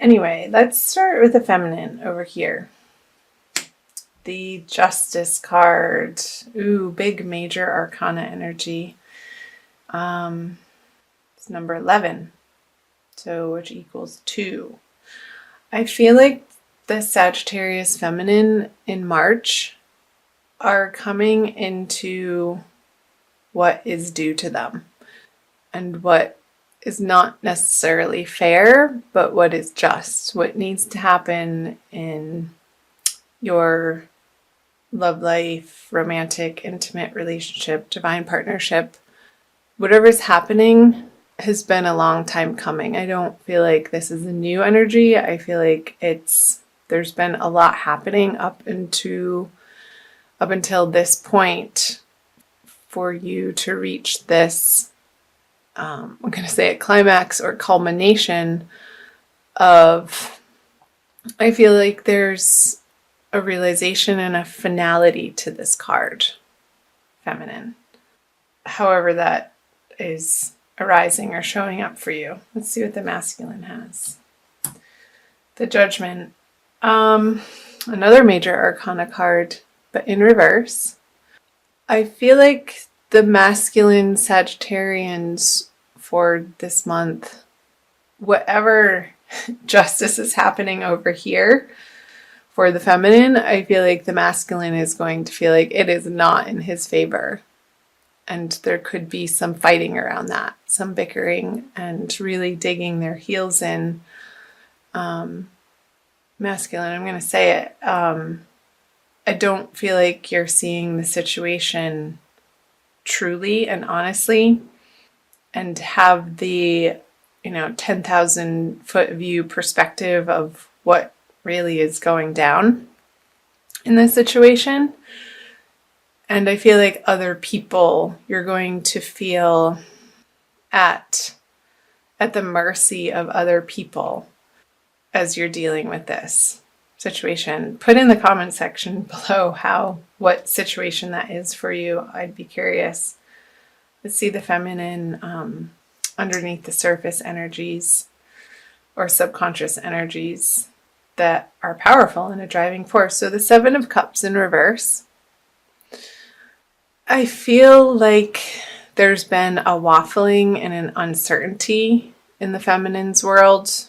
Anyway, let's start with the feminine over here. The Justice card. Ooh, big major arcana energy. It's number 11. So which equals 2. I feel like the Sagittarius feminine in March are coming into what is due to them and what is not necessarily fair, but what is just, what needs to happen in your love life, romantic, intimate relationship, divine partnership. Whatever's happening has been a long time coming. I don't feel like this is a new energy. I feel like there's been a lot happening up until this point for you to reach this, I'm going to say a climax or culmination of, I feel like there's a realization and a finality to this card, feminine. However that is arising or showing up for you. Let's see what the masculine has. The Judgment. Another major arcana card, but in reverse. I feel like the masculine Sagittarians for this month, whatever justice is happening over here for the feminine, I feel like the masculine is going to feel like it is not in his favor. And there could be some fighting around that, some bickering and really digging their heels in. Masculine, I'm going to say it. I don't feel like you're seeing the situation truly and honestly and have the 10,000 foot view perspective of what really is going down in this situation. And I feel like other people, you're going to feel at the mercy of other people as you're dealing with this situation. Put in the comment section below what situation that is for you. I'd be curious. Let's see the feminine underneath the surface energies or subconscious energies that are powerful and a driving force. So the 7 of Cups in reverse. I feel like there's been a waffling and an uncertainty in the feminine's world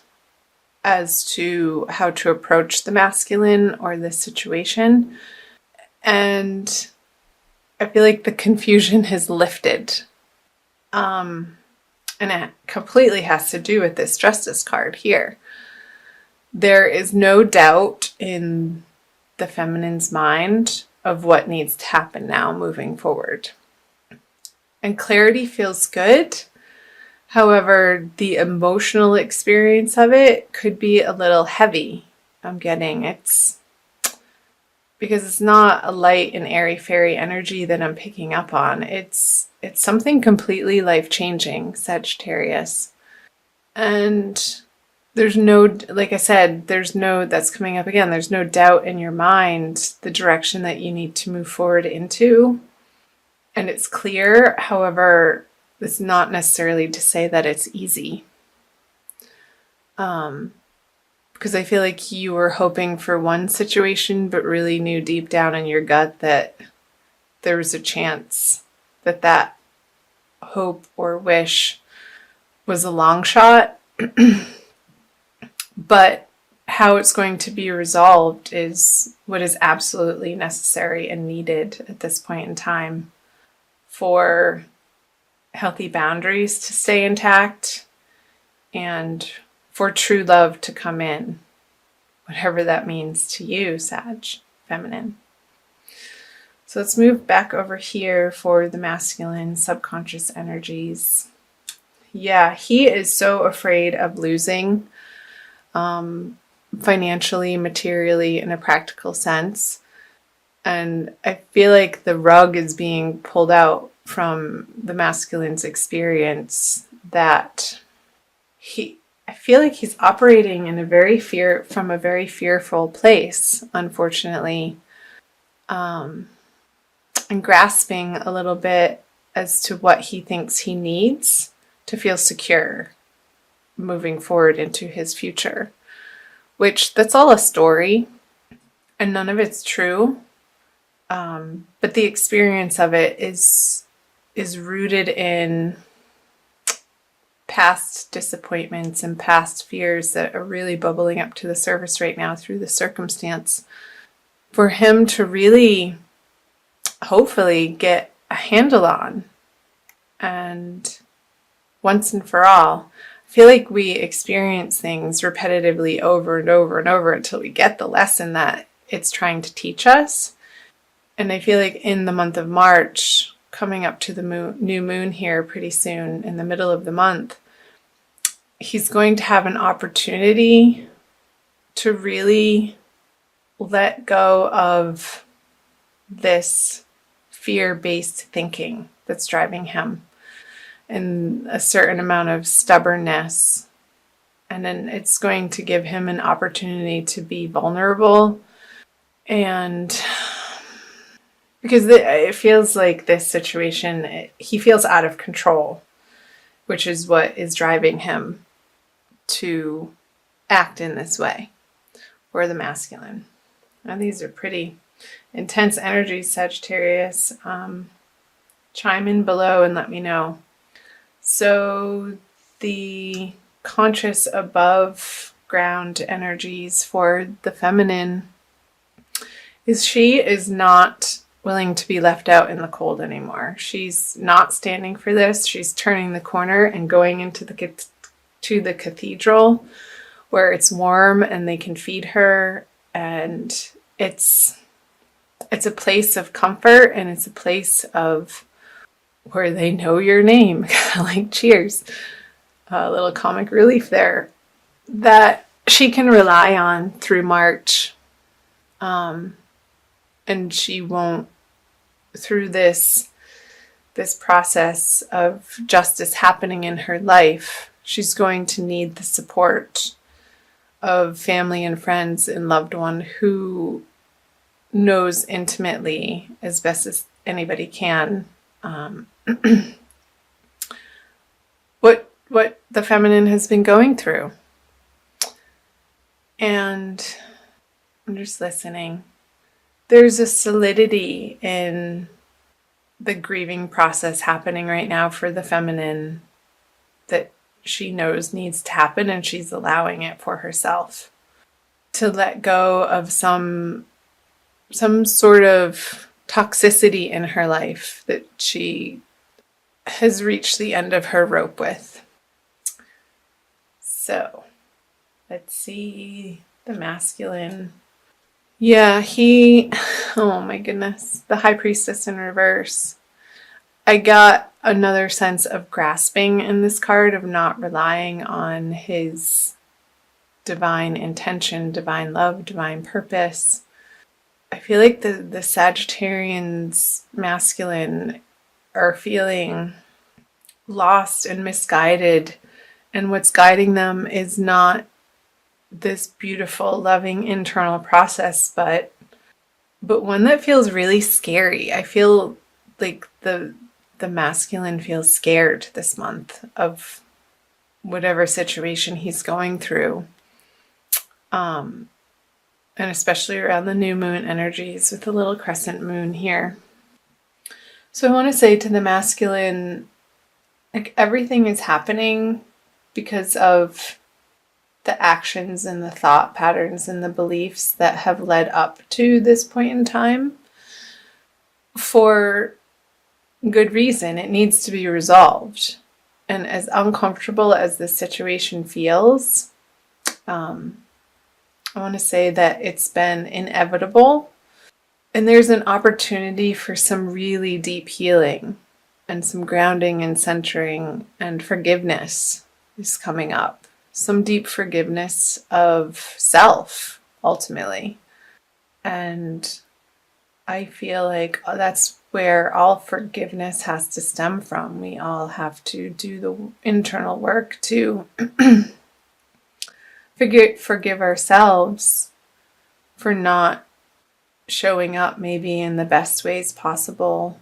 as to how to approach the masculine or this situation. And I feel like the confusion has lifted. And it completely has to do with this Justice card here. There is no doubt in the feminine's mind of what needs to happen now moving forward. And clarity feels good. However, the emotional experience of it could be a little heavy. I'm getting it's because it's not a light and airy fairy energy that I'm picking up on. It's something completely life-changing, Sagittarius. And there's no, like I said, that's coming up again, there's no doubt in your mind the direction that you need to move forward into. And it's clear, however, it's not necessarily to say that it's easy. Because I feel like you were hoping for one situation, but really knew deep down in your gut that there was a chance that hope or wish was a long shot. But how it's going to be resolved is what is absolutely necessary and needed at this point in time for healthy boundaries to stay intact and for true love to come in, whatever that means to you, Sag, feminine. So let's move back over here for the masculine subconscious energies. Yeah, he is so afraid of losing financially, materially, in a practical sense. And I feel like the rug is being pulled out from the masculine's experience that I feel like he's operating in from a very fearful place, unfortunately, and grasping a little bit as to what he thinks he needs to feel secure moving forward into his future. which that's all a story and none of it's true. But the experience of it is rooted in past disappointments and past fears that are really bubbling up to the surface right now through the circumstance. For him to really, hopefully, get a handle on, and once and for all, I feel like we experience things repetitively over and over and over until we get the lesson that it's trying to teach us. And I feel like in the month of March, coming up to the new moon here pretty soon in the middle of the month, he's going to have an opportunity to really let go of this fear-based thinking that's driving him, and a certain amount of stubbornness. And then it's going to give him an opportunity to be vulnerable. And because it feels like this situation, he feels out of control, which is what is driving him to act in this way, or the masculine. Now, these are pretty intense energies, Sagittarius. Chime in below and let me know. So the conscious above ground energies for the feminine is she is not willing to be left out in the cold anymore. She's not standing for this. She's turning the corner and going into the cathedral where it's warm and they can feed her, and it's a place of comfort, and it's a place of where they know your name, like Cheers, a little comic relief there, that she can rely on through March. And she won't, through this process of justice happening in her life, she's going to need the support of family and friends and loved one who knows intimately, as best as anybody can, what the feminine has been going through. And I'm just listening. There's a solidity in the grieving process happening right now for the feminine that she knows needs to happen, and she's allowing it for herself to let go of some sort of toxicity in her life that she has reached the end of her rope with. So let's see the masculine. Yeah, oh my goodness, the High Priestess in reverse. I got another sense of grasping in this card, of not relying on his divine intention, divine love, divine purpose. I feel like the Sagittarians masculine are feeling lost and misguided, and what's guiding them is not this beautiful, loving internal process, but one that feels really scary. I feel like the masculine feels scared this month of whatever situation he's going through. And especially around the new moon energies with the little crescent moon here. So I want to say to the masculine, like, everything is happening because of the actions and the thought patterns and the beliefs that have led up to this point in time, for good reason. It needs to be resolved. And as uncomfortable as this situation feels, I want to say that it's been inevitable, and there's an opportunity for some really deep healing and some grounding and centering, and forgiveness is coming up. Some deep forgiveness of self, ultimately. And I feel like that's where all forgiveness has to stem from. We all have to do the internal work to forgive ourselves for not showing up maybe in the best ways possible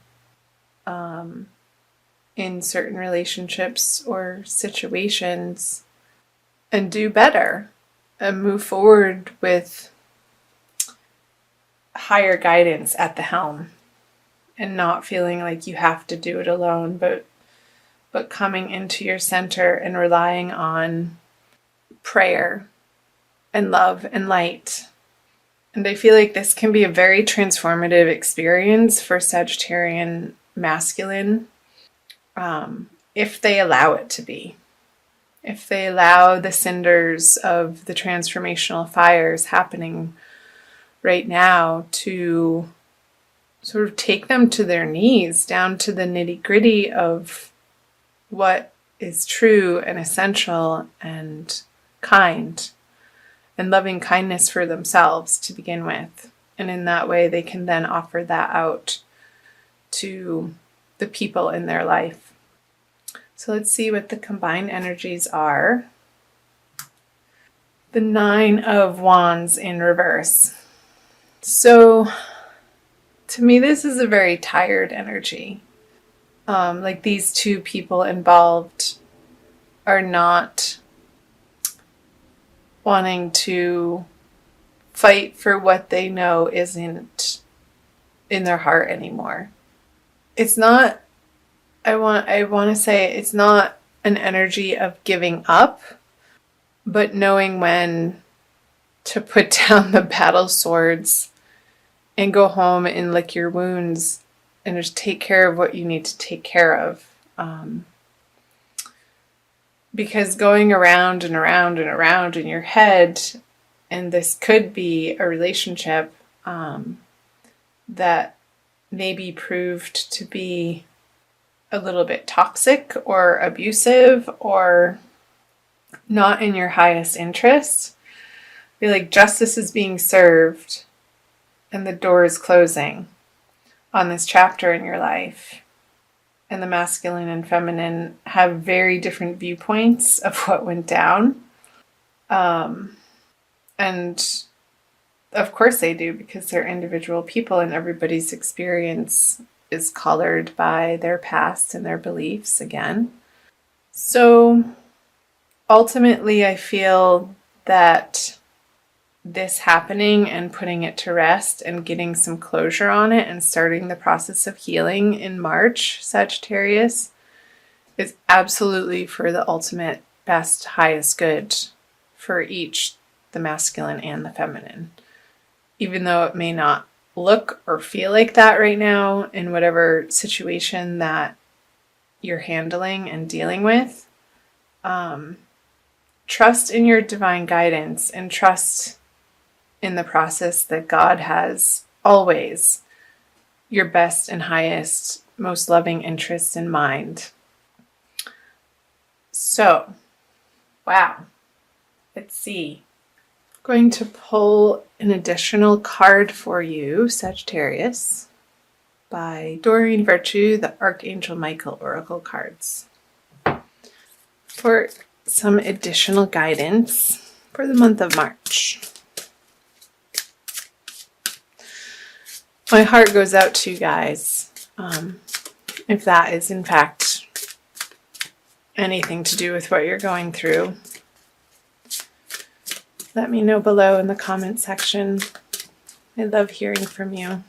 in certain relationships or situations, and do better. move forward with higher guidance at the helm, and not feeling like you have to do it alone, but coming into your center and relying on prayer and love and light. And I feel like this can be a very transformative experience for Sagittarian masculine, if they allow it to be. If they allow the cinders of the transformational fires happening right now to sort of take them to their knees, down to the nitty-gritty of what is true and essential and kind, and loving kindness for themselves to begin with. And in that way, they can then offer that out to the people in their life. So let's see what the combined energies are. The 9 of Wands in reverse. So to me, this is a very tired energy. Like these two people involved are not wanting to fight for what they know isn't in their heart anymore. It's not, I want to say it's not an energy of giving up, but knowing when to put down the battle swords and go home and lick your wounds and just take care of what you need to take care of. Because going around and around and around in your head, and this could be a relationship that maybe proved to be a little bit toxic or abusive or not in your highest interest. I feel like justice is being served and the door is closing on this chapter in your life. And the masculine and feminine have very different viewpoints of what went down. And of course they do, because they're individual people and everybody's experience is colored by their past and their beliefs again. So ultimately, I feel that this happening and putting it to rest and getting some closure on it and starting the process of healing in March, Sagittarius, is absolutely for the ultimate best, highest good for each, the masculine and the feminine. Even though it may not look or feel like that right now in whatever situation that you're handling and dealing with, trust in your divine guidance and trust in the process that God has always your best and highest, most loving interests in mind. So, wow. Let's see. I'm going to pull an additional card for you, Sagittarius, by Doreen Virtue, the Archangel Michael Oracle cards, for some additional guidance for the month of March. My heart goes out to you guys, if that is in fact anything to do with what you're going through. Let me know below in the comment section. I love hearing from you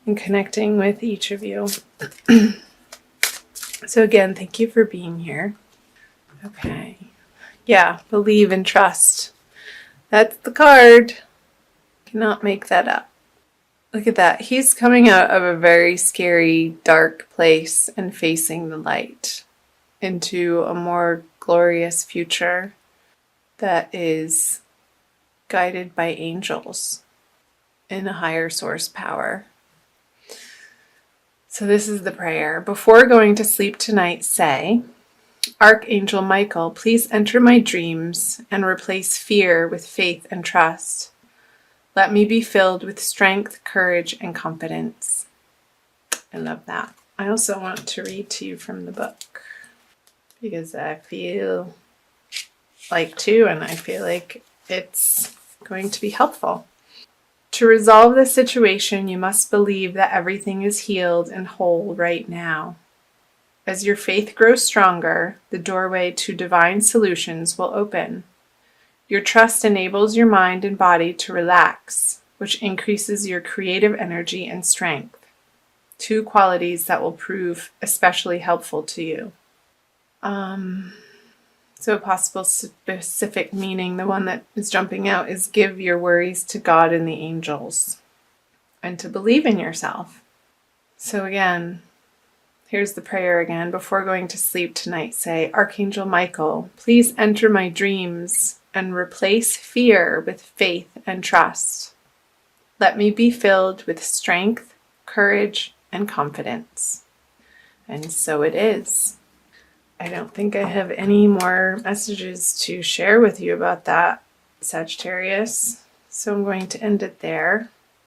and connecting with each of you. So again, thank you for being here. Okay. Yeah, believe and trust. That's the card. Cannot make that up. Look at that. He's coming out of a very scary, dark place and facing the light into a more glorious future that is guided by angels in a higher source power. So this is the prayer. Before going to sleep tonight, say, Archangel Michael, please enter my dreams and replace fear with faith and trust. Let me be filled with strength, courage, and confidence. I love that. I also want to read to you from the book because I feel like to, and I feel like it's going to be helpful. To resolve this situation, you must believe that everything is healed and whole right now. As your faith grows stronger, the doorway to divine solutions will open. Your trust enables your mind and body to relax, which increases your creative energy and strength. 2 qualities that will prove especially helpful to you. So a possible specific meaning, the one that is jumping out, is give your worries to God and the angels, and to believe in yourself. So again, here's the prayer again. Before going to sleep tonight, say, Archangel Michael, please enter my dreams and replace fear with faith and trust. Let me be filled with strength, courage, and confidence. And so it is. I don't think I have any more messages to share with you about that, Sagittarius. So I'm going to end it there.